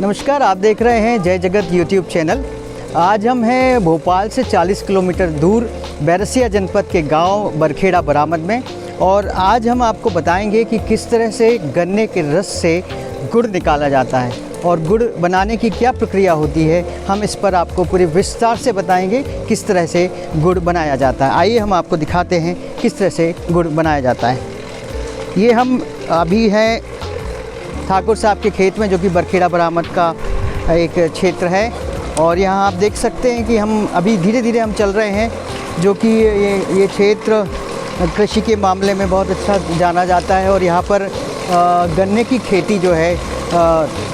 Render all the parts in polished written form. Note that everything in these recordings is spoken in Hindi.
नमस्कार, आप देख रहे हैं जय जगत यूट्यूब चैनल। आज हम हैं भोपाल से 40 किलोमीटर दूर बैरसिया जनपद के गांव बरखेड़ा बरामद में, और आज हम आपको बताएंगे कि किस तरह से गन्ने के रस से गुड़ निकाला जाता है और गुड़ बनाने की क्या प्रक्रिया होती है। हम इस पर आपको पूरे विस्तार से बताएंगे किस तरह से गुड़ बनाया जाता है। आइए हम आपको दिखाते हैं किस तरह से गुड़ बनाया जाता है। ये हम अभी हैं ठाकुर साहब के खेत में, जो कि बरखेड़ा बरामद का एक क्षेत्र है, और यहाँ आप देख सकते हैं कि हम अभी धीरे धीरे हम चल रहे हैं, जो कि ये क्षेत्र कृषि के मामले में बहुत अच्छा जाना जाता है। और यहाँ पर गन्ने की खेती जो है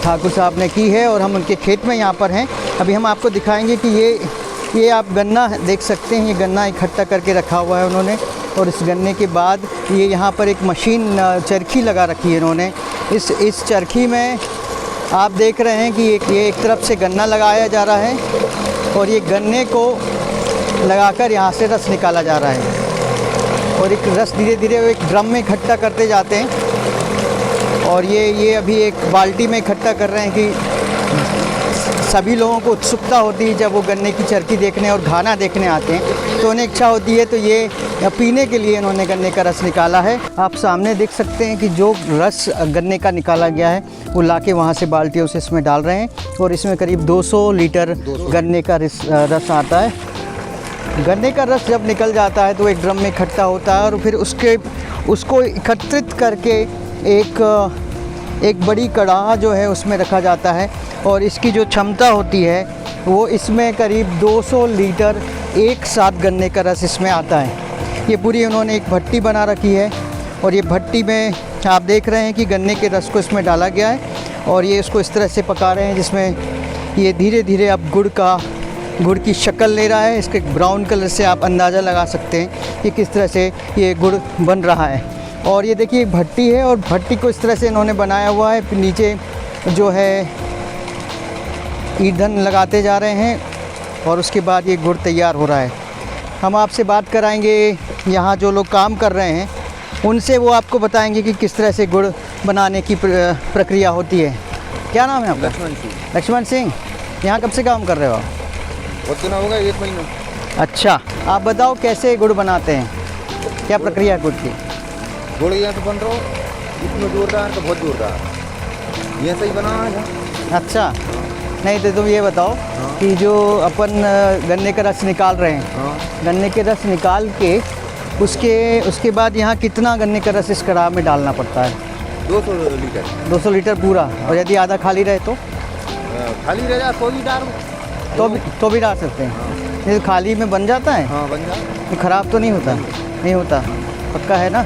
ठाकुर साहब ने की है, और हम उनके खेत में यहाँ पर हैं। अभी हम आपको दिखाएंगे कि ये आप गन्ना देख सकते हैं, ये गन्ना इकट्ठा करके रखा हुआ है उन्होंने, और इस गन्ने के बाद ये यहाँ पर एक मशीन चरखी लगा रखी है इन्होंने। इस चरखी में आप देख रहे हैं कि ये एक तरफ से गन्ना लगाया जा रहा है, और ये गन्ने को लगाकर यहाँ से रस निकाला जा रहा है, और एक रस धीरे धीरे वो एक ड्रम में इकट्ठा करते जाते हैं। और ये अभी एक बाल्टी में इकट्ठा कर रहे हैं कि सभी लोगों को उत्सुकता होती है जब वो गन्ने की चरखी देखने और घाना देखने आते हैं, तो उन्हें इच्छा होती है, तो ये पीने के लिए इन्होंने गन्ने का रस निकाला है। आप सामने देख सकते हैं कि जो रस गन्ने का निकाला गया है वो लाके वहाँ से बाल्टियों से इसमें डाल रहे हैं, और इसमें करीब 200 लीटर गन्ने का रस आता है। गन्ने का रस जब निकल जाता है तो एक ड्रम में इकट्ठा होता है, और फिर उसको एकत्रित करके एक बड़ी कड़ाह जो है उसमें रखा जाता है, और इसकी जो क्षमता होती है वो इसमें करीब 200 लीटर एक साथ गन्ने का रस इसमें आता है। ये पूरी उन्होंने एक भट्टी बना रखी है, और ये भट्टी में आप देख रहे हैं कि गन्ने के रस को इसमें डाला गया है, और ये इसको इस तरह से पका रहे हैं जिसमें ये धीरे धीरे अब गुड़ की शक्ल ले रहा है। इसके ब्राउन कलर से आप अंदाज़ा लगा सकते हैं कि किस तरह से ये गुड़ बन रहा है। और ये देखिए भट्टी है, और भट्टी को इस तरह से इन्होंने बनाया हुआ है। नीचे जो है ईंधन लगाते जा रहे हैं, और उसके बाद ये गुड़ तैयार हो रहा है। हम आपसे बात कराएंगे यहाँ जो लोग काम कर रहे हैं उनसे, वो आपको बताएंगे कि किस तरह से गुड़ बनाने की प्रक्रिया होती है। क्या नाम है आपका? लक्ष्मण सिंह। यहाँ कब से काम कर रहे हो आप? बहुत दिन होगा, 1 महीना। अच्छा, आप बताओ कैसे गुड़ बनाते हैं, क्या प्रक्रिया है गुड़ की? गुड़ यहाँ तो बन रहा हो इतना जोरदार, तो बहुत जोरदार ये सही बना है। अच्छा, नहीं तो तुम ये बताओ कि जो अपन गन्ने का रस निकाल रहे हैं, गन्ने के रस निकाल के उसके बाद यहाँ कितना गन्ने का रस इस कड़ाह में डालना पड़ता है? 200 लीटर। 200 लीटर पूरा। और यदि आधा खाली रहे तो खाली रह जाए तो भी डाल तो भी डाल सकते हैं। ये खाली में बन जाता है? हाँ, बन जाता है। ख़राब तो नहीं होता? नहीं होता, पक्का है ना?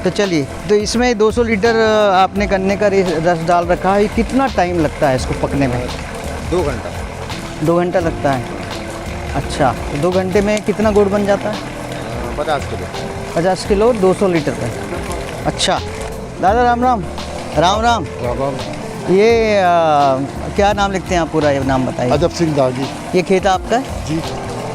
तो चलिए, तो इसमें 200 लीटर आपने गन्ने का रस डाल रखा है। कितना टाइम लगता है इसको पकने में? 2 घंटा। 2 घंटा लगता है। अच्छा, तो 2 घंटे में कितना गुड़ बन जाता है? 50 किलो। 50 किलो 200 लीटर का। अच्छा दादा, राम राम। राम राम। ये क्या नाम लिखते हैं आप? पूरा ये नाम बताइए। अदब सिंह दागी। ये खेत आपका है जी?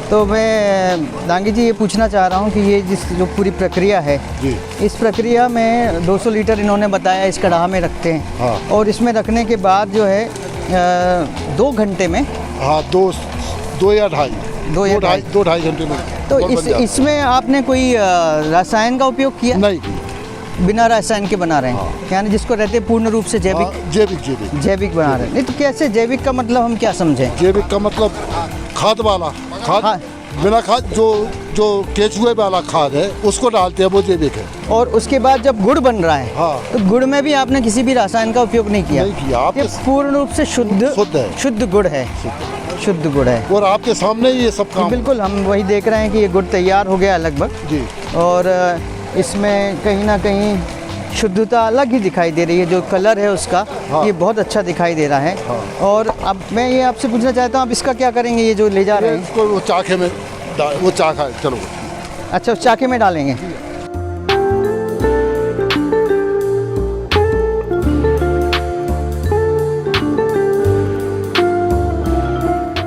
तो मैं दांगी जी ये पूछना चाह रहा हूँ कि ये जो पूरी प्रक्रिया है जी, इस प्रक्रिया में 200 लीटर इन्होंने बताया इस कड़ाह में रखते हैं। हाँ। और इसमें रखने के बाद जो है 2 घंटे में, हाँ, दो या ढाई घंटे में। तो इसमें आपने कोई रसायन का उपयोग किया? नहीं, बिना रसायन के बना रहे हैं। हाँ। यानी जिसको रहते पूर्ण रूप से जैविक बना रहे हैं। नहीं तो कैसे जैविक का मतलब हम क्या समझें? जैविक का मतलब खाद वाला खाद। हाँ। बिना खाद जो केचुए वाला खाद है उसको डालते हैं, वो जैविक है। और उसके बाद जब गुड़ बन रहा है, हाँ, तो गुड़ में भी आपने किसी भी रसायन का उपयोग नहीं किया? नहीं किया। ये पूर्ण रूप से शुद्ध गुड़ है। शुद्ध गुड़ है, और आपके सामने ये सब काम। बिल्कुल, हम वही देख रहे हैं कि ये गुड़ तैयार हो गया लगभग जी। और इसमें कहीं ना कहीं शुद्धता अलग ही दिखाई दे रही है। जो कलर है उसका, हाँ, ये बहुत अच्छा दिखाई दे रहा है। हाँ। और अब मैं ये आपसे पूछना चाहता हूँ, आप इसका क्या करेंगे? ये जो ले जा रहे हैं इसको वो चाखे में वो चाखा, चलो। अच्छा, उस चाके में डालेंगे।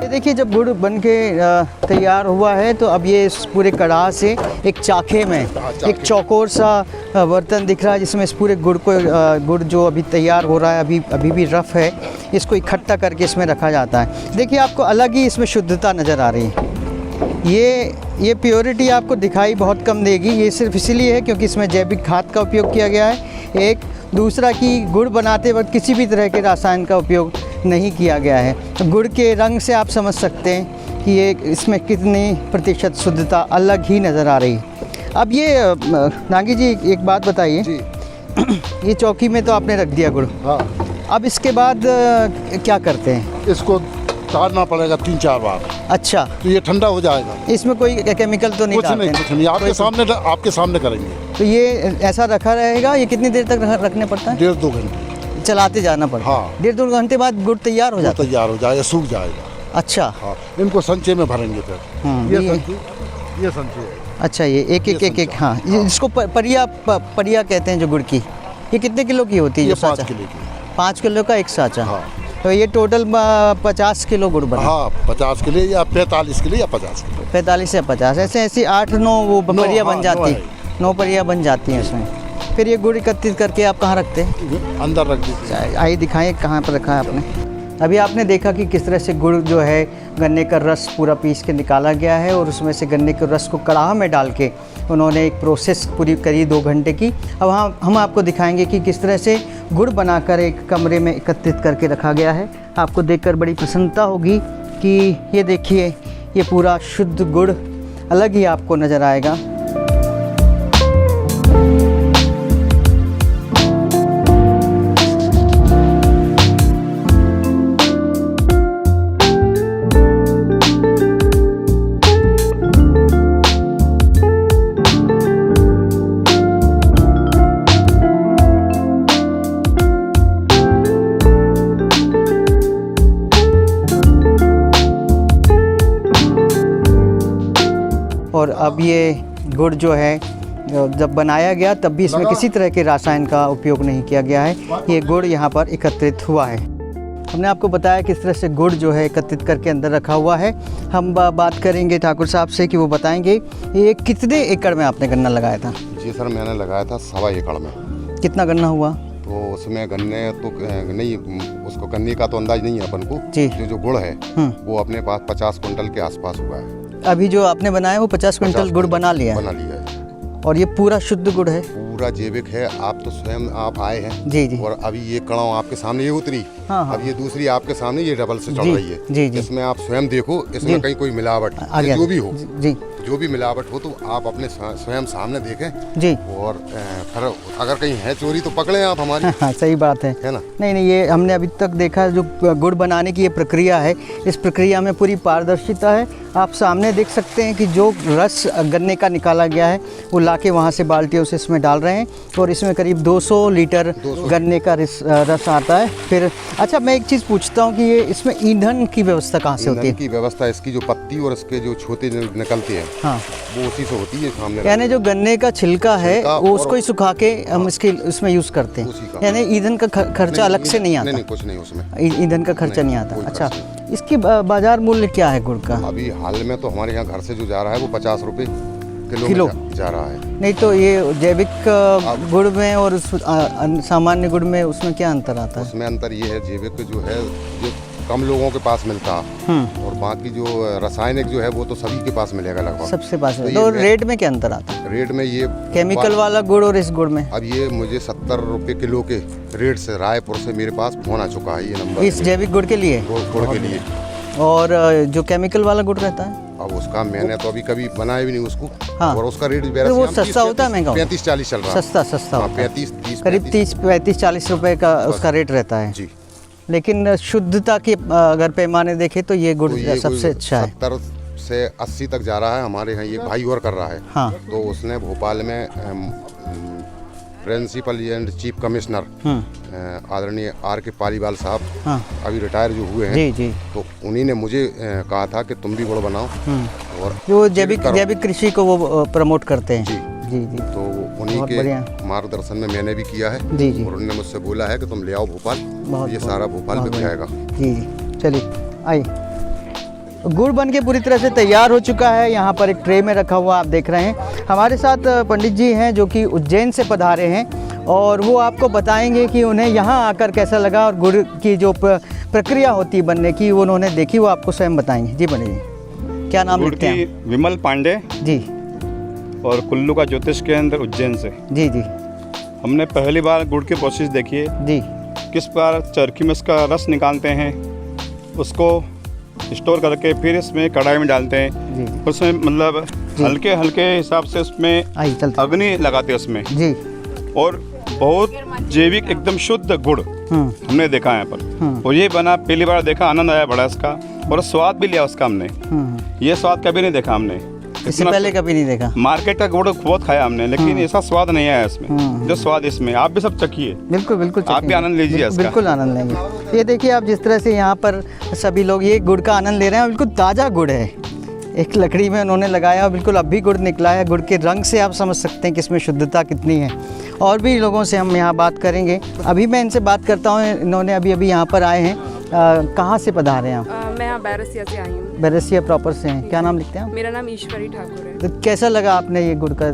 देखिए, जब गुड़ बन के तैयार हुआ है तो अब ये इस पूरे कड़ाह से एक चाखे में एक चौकोर सा बर्तन दिख रहा है जिसमें इस पूरे गुड़ जो अभी तैयार हो रहा है, अभी भी रफ़ है, इसको इकट्ठा करके इसमें रखा जाता है। देखिए आपको अलग ही इसमें शुद्धता नज़र आ रही है। ये प्योरिटी आपको दिखाई बहुत कम देगी। ये सिर्फ इसीलिए है क्योंकि इसमें जैविक खाद का उपयोग किया गया है। एक दूसरा कि गुड़ बनाते वक्त किसी भी तरह के रसायन का उपयोग नहीं किया गया है। गुड़ के रंग से आप समझ सकते हैं कि ये इसमें कितनी प्रतिशत शुद्धता अलग ही नज़र आ रही है। अब ये नागी जी एक बात बताइए जी। ये चौकी में तो आपने रख दिया गुड़, हाँ, अब इसके बाद क्या करते हैं? इसको तारना पड़ेगा 3-4 बार, अच्छा, तो ये ठंडा हो जाएगा। इसमें कोई केमिकल तो नहीं कुछ डालते नहीं, हैं? कुछ नहीं, आपके सामने करेंगे। तो ये ऐसा रखा रहेगा। ये कितनी देर तक रखने पड़ता है? 1.5-2 घंटे चलाते जाना पड़ता है। हाँ। 1.5-2 घंटे बाद गुड़ तैयार हो जाता है। तैयार हो जाएगा, सूख जाएगा। अच्छा, हाँ, इनको संचे में भरेंगे फिर। ये संचे है। अच्छा, ये एक हाँ, हाँ। इसको परिया कहते हैं जो गुड़ की। ये कितने किलो की होती है? ये जो 5 साँचा? किलो की। 5 किलो का एक साँचा। हाँ। तो ये टोटल 50 किलो गुड़ बना। हाँ, 50 किलो या 45 किलो या 50 किलो। 45 से 50 ऐसे 8-9 वो परिया बन हाँ, जाती 9 है। 9 परिया बन जाती हैं इसमें। फिर ये गुड़ एकत्रित करके आप कहाँ रखते हैं? अंदर रख दीजिए। आइए दिखाएं कहाँ पर रखा है आपने। अभी आपने देखा कि किस तरह से गुड़ जो है गन्ने का रस पूरा पीस के निकाला गया है और उसमें से गन्ने के रस को कड़ाह में डाल के उन्होंने एक प्रोसेस पूरी करी 2 घंटे की। अब हम आपको दिखाएंगे कि किस तरह से गुड़ बनाकर एक कमरे में एकत्रित करके रखा गया है। आपको देखकर बड़ी प्रसन्नता होगी कि ये देखिए, ये पूरा शुद्ध गुड़ अलग ही आपको नज़र आएगा। और अब ये गुड़ जो है जब बनाया गया तब भी इसमें किसी तरह के रसायन का उपयोग नहीं किया गया है। ये गुड़ यहाँ पर एकत्रित हुआ है। हमने आपको बताया किस तरह से गुड़ जो है एकत्रित करके अंदर रखा हुआ है। हम बात करेंगे ठाकुर साहब से कि वो बताएंगे ये कितने एकड़ में आपने गन्ना लगाया था? जी सर, मैंने लगाया था 1.25 एकड़ में। कितना गन्ना हुआ? तो उसमें गन्ने तो नहीं, उसको गन्ने का तो अंदाज नहीं है अपन को जी। जो गुड़ है वो अपने पास 50 कुंटल के आसपास हुआ है। अभी जो आपने बनाया वो 50 क्विंटल गुड़ बना लिया है? बना लिया है। और ये पूरा शुद्ध गुड़ है? पूरा जैविक है। आप तो स्वयं आप आए हैं जी जी। और अभी ये कड़ाव आपके सामने ये उतरी। हाँ हाँ। अब ये दूसरी आपके सामने ये डबल से चढ़ जी, रही है। जी जी। इसमें आप स्वयं देखो, इसमें कहीं कोई मिलावट आ गया। जो भी हो, जी जो भी मिलावट हो तो आप अपने स्वयं सामने देखें जी। और फिर अगर कहीं है चोरी तो पकड़ें आप हमारी। हाँ, सही बात है है ना? नहीं, ये हमने अभी तक देखा जो गुड़ बनाने की ये प्रक्रिया है, इस प्रक्रिया में पूरी पारदर्शिता है। आप सामने देख सकते हैं कि जो रस गन्ने का निकाला गया है वो लाके वहाँ से बाल्टियों से इसमें डाल रहे हैं और इसमें करीब 200 लीटर गन्ने का रस आता है। फिर अच्छा, मैं एक चीज़ पूछता हूँ कि ये इसमें ईंधन की व्यवस्था कहाँ से होती है? ईंधन की व्यवस्था इसकी जो पत्ती और इसके जो छोटे निकलते हैं हाँ, वो उसी से होती है सामने। यानी जो गन्ने का छिलका है वो उसको ही सुखा के हम इसके इसमें यूज़ करते उसी हैं। का। यानी ईंधन का खर्चा अलग से नहीं आता? नहीं, कुछ नहीं उसमें ईंधन का खर्चा नहीं आता। कोई अच्छा, खर्च इसकी बाजार मूल्य क्या है गुड़ का? अभी हाल में तो हमारे यहाँ घर से जो जा रहा है वो 50 रुपये किलो में जा रहा है। नहीं तो ये जैविक गुड़ में और सामान्य गुड़ में उसमें क्या अंतर आता है? उसमें अंतर ये है, जैविक जो है जो कम लोगों के पास मिलता है और बाकी जो रासायनिक जो है वो तो सभी के पास मिलेगा लगभग। सबसे पास तो में। ये तो मैं- रेट में क्या अंतर आता है? रेट में ये केमिकल वाला गुड़ और इस गुड़ में? अब ये मुझे 70 रुपये किलो के रेट से रायपुर से मेरे पास फोन आ चुका है ये नंबर इस जैविक गुड़ के लिए? गुड़ के लिए। और जो केमिकल वाला गुड़ रहता है अब उसका मैंने तो अभी कभी बनाया भी नहीं उसको। हाँ। और उसका रेट फिर वो सस्ता होता है महंगा? 35-40 चल रहा है। सस्ता हाँ, होता है। 35-30 करीब 30-35-40 रुपए का उसका रेट रहता है। जी। लेकिन शुद्धता के अगर पैमाने देखें तो ये गुड़ तो ये सबसे अच्छा है। 70 से 80 तक जा रहा है। हमारे यहाँ एक भाई और कर रहा है। हाँ। तो उसने भोपाल में प्रिंसिपल एंड चीफ कमिश्नर आदरणीय R.K. पालीवाल साहब हाँ अभी रिटायर जो हुए हैं, जी जी। तो उन्हीं ने मुझे कहा था कि तुम भी गुड़ बनाओ और वो जैविक करो। जैविक कृषि को वो प्रमोट करते हैं। जी। जी जी। तो उन्हीं बहुत के बढ़िया। मार्गदर्शन में मैंने भी किया है। जी जी। और उन्होंने मुझसे बोला है कि तुम ले आओ भोपाल, बहुत- ये सारा भोपाल बहुत बिक जाएगा। जी जी। चलिए आइए। गुड़ बन के पूरी तरह से तैयार हो चुका है। यहाँ पर एक ट्रे में रखा हुआ आप देख रहे हैं। हमारे साथ पंडित जी हैं जो कि उज्जैन से पधारे हैं और वो आपको बताएंगे कि उन्हें यहाँ आकर कैसा लगा और गुड़ की जो प्रक्रिया होती है बनने की वो उन्होंने देखी, वो आपको स्वयं बताएंगे। जी बने जी, क्या नाम गुड़ लिखते की हैं? विमल पांडे जी और कुल्लू का ज्योतिष केंद्र उज्जैन से। जी जी हमने पहली बार गुड़ की प्रोसेस देखी है, जी किस प्रकार चरखी में उसका रस निकालते हैं, उसको स्टोर करके फिर इसमें कढ़ाई में डालते हैं, जी उसमें मतलब हल्के हल्के हिसाब से उसमें आई चलते अग्नि लगाते हैं उसमें, जी और बहुत जैविक एकदम शुद्ध गुड़ हमने देखा है यहाँ पर। और ये बना पहली बार देखा, आनंद आया बड़ा इसका, और स्वाद भी लिया उसका हमने। ये स्वाद कभी नहीं देखा हमने, इससे पहले कभी नहीं देखा। मार्केट का गुड़ बहुत खाया हमने, लेकिन ऐसा स्वाद नहीं आया इसमें जो स्वाद इसमें। आप भी सब चखिए, बिल्कुल बिल्कुल आप भी आनंद लीजिए इसका। बिल्कुल आनंद लेंगे। ये देखिए आप जिस तरह से यहाँ पर सभी लोग ये गुड़ का आनंद ले रहे हैं, बिल्कुल ताज़ा गुड़ है, एक लकड़ी में उन्होंने लगाया, बिल्कुल अब भी गुड़ निकला है। गुड़ के रंग से आप समझ सकते हैं कि इसमें शुद्धता कितनी है। और भी लोगों से हम यहाँ बात करेंगे। अभी मैं इनसे बात करता हूँ, इन्होंने अभी यहाँ पर आए हैं। कहाँ से पधारे हैं आप? मैं यहाँ बैरसिया से आई हूँ। बैरसिया प्रॉपर से हैं। क्या नाम लिखते हैं आप? मेरा नाम ईश्वरी ठाकुर है। तो कैसा लगा आपने ये गुड़ का?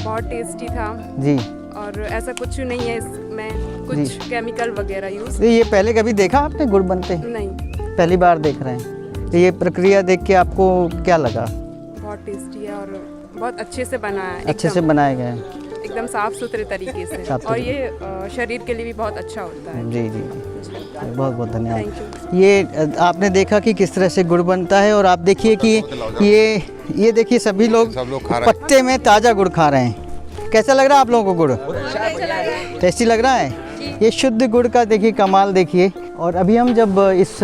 बहुत टेस्टी था जी। और ऐसा कुछ नहीं है इसमें कुछ केमिकल वगैरह यूज तो ये पहले कभी देखा आपने गुड़ बनते? नहीं। पहली बार देख रहे हैं। तो ये प्रक्रिया देख के आपको क्या लगा? बहुत टेस्टी है और बहुत अच्छे से बना है, अच्छे से बनाया गया है, एकदम साफ सुथरे तरीके से। और ये शरीर के लिए भी बहुत अच्छा होता है। जी जी जी, बहुत बहुत धन्यवाद। Thank you. ये आपने देखा कि किस तरह से गुड़ बनता है, और आप देखिए कि ये देखिए सभी लोग सब लोग खा रहे हैं। पत्ते में ताज़ा गुड़ खा रहे हैं। कैसा लग रहा है आप लोगों को गुड़? टेस्टी लग रहा है। ये शुद्ध गुड़ का देखिए कमाल देखिए। और अभी हम जब इस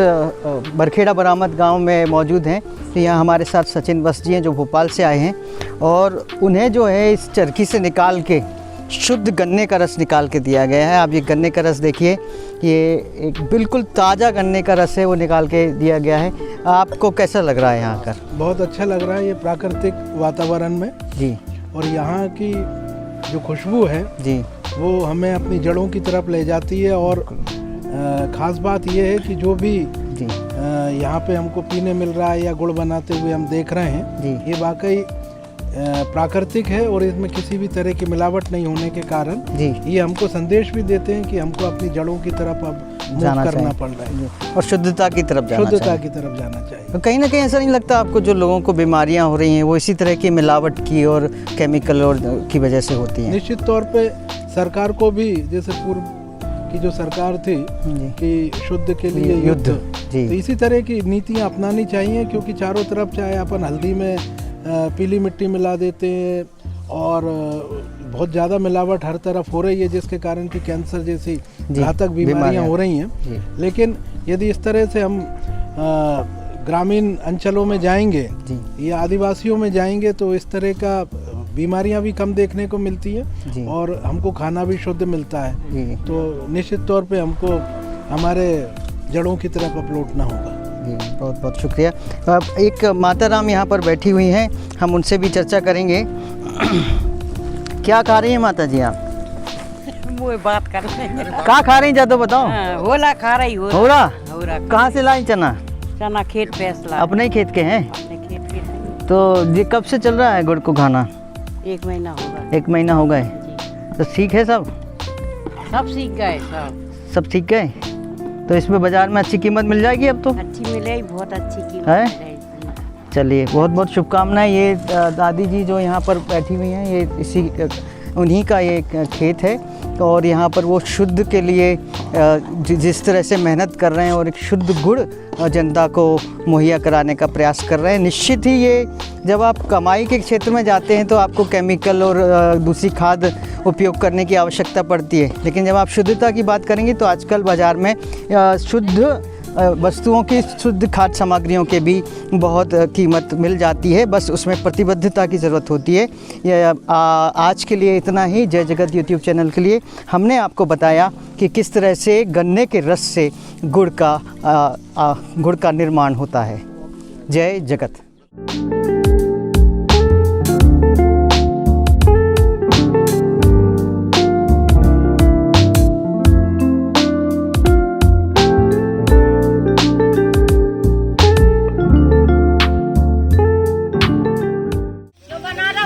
बरखेड़ा बरामद गांव में मौजूद हैं, तो यहाँ हमारे साथ सचिन बस जी हैं जो भोपाल से आए हैं, और उन्हें जो है इस चरखी से निकाल के शुद्ध गन्ने का रस निकाल के दिया गया है। आप ये गन्ने का रस देखिए, ये एक बिल्कुल ताज़ा गन्ने का रस है, वो निकाल के दिया गया है। आपको कैसा लग रहा है यहाँ कर? बहुत अच्छा लग रहा है ये प्राकृतिक वातावरण में जी। और यहाँ की जो खुशबू है जी। वो हमें अपनी जड़ों की तरफ ले जाती है। और ख़ास बात ये है कि जो भी जी। यहाँ पे हमको पीने मिल रहा है या गुड़ बनाते हुए हम देख रहे हैं जी। ये वाकई प्राकृतिक है और इसमें किसी भी तरह की मिलावट नहीं होने के कारण जी। ये हमको संदेश भी देते हैं कि हमको अपनी जड़ों की तरफ अब मूव जाना करना चाहिए। पड़ रहा है और शुद्धता की तरफ जाना शुद्धता चाहिए। की तरफ जाना चाहिए। तो कहीं ना कहीं ऐसा नहीं लगता आपको जो लोगों को बीमारियां हो रही हैं वो इसी तरह की मिलावट की और केमिकल और की वजह से होती हैं? निश्चित तौर पे सरकार को भी, जैसे पूर्व की जो सरकार थी जी। कि शुद्ध के लिए युद्ध, जी। तो इसी तरह की नीतियां अपनानी चाहिए। क्योंकि चारों तरफ चाहे अपन हल्दी में पीली मिट्टी मिला देते हैं और बहुत ज़्यादा मिलावट हर तरफ हो रही है, जिसके कारण कि कैंसर जैसी घातक बीमारियां हो रही हैं। लेकिन यदि इस तरह से हम ग्रामीण अंचलों में जाएंगे या आदिवासियों में जाएंगे तो इस तरह का बीमारियां भी कम देखने को मिलती हैं और हमको खाना भी शुद्ध मिलता है। तो निश्चित तौर पे हमको हमारे जड़ों की तरफ अपलौटना होगा। जी, बहुत बहुत शुक्रिया। अब एक माता राम यहाँ पर बैठी हुई हैं, हम उनसे भी चर्चा करेंगे। क्या खा रही हैं माता जी आप? वो बात कर रहे हैं। क्या खा रही हैं तो बताओ। होला खा रही हो। हो रहा? कहाँ से लाई चना? चना खेत पे ला। अपने ही खेत के हैं? अपने खेत के हैं। तो ये कब से चल रहा है गुड़ को खाना? 1 महीना होगा। 1 महीना हो गए। तो सीख है सब सीख गए सब सीख गए। तो इसमें बाजार में अच्छी कीमत मिल जाएगी अब तो? अच्छी मिलेगी, बहुत अच्छी कीमत है? मिलेगी। चलिए, बहुत बहुत शुभकामनाएं। ये दादी जी जो यहाँ पर बैठी हुई हैं, ये उन्हीं का ये खेत है और यहाँ पर वो शुद्ध के लिए जिस तरह से मेहनत कर रहे हैं और एक शुद्ध गुड़ जनता को मुहैया कराने का प्रयास कर रहे हैं। निश्चित ही ये जब आप कमाई के क्षेत्र में जाते हैं तो आपको केमिकल और दूसरी खाद उपयोग करने की आवश्यकता पड़ती है, लेकिन जब आप शुद्धता की बात करेंगे तो आजकल बाज़ार में शुद्ध वस्तुओं की, शुद्ध खाद्य सामग्रियों के भी बहुत कीमत मिल जाती है। बस उसमें प्रतिबद्धता की ज़रूरत होती है। आज के लिए इतना ही। जय जगत यूट्यूब चैनल के लिए हमने आपको बताया कि किस तरह से गन्ने के रस से गुड़ का निर्माण होता है। जय जगत।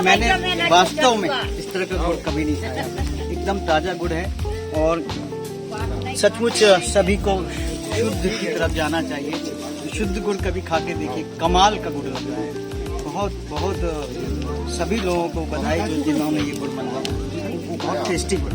मैंने वास्तव में इस तरह का गुड़ कभी नहीं खाया। एकदम ताज़ा गुड़ है और सचमुच सभी को शुद्ध की तरफ जाना चाहिए। शुद्ध गुड़ कभी खा के देखिए, कमाल का गुड़ लग रहा है। बहुत बहुत सभी लोगों को बधाई जो जिन्होंने ये गुड़ बनवाया, बहुत टेस्टी गुड़।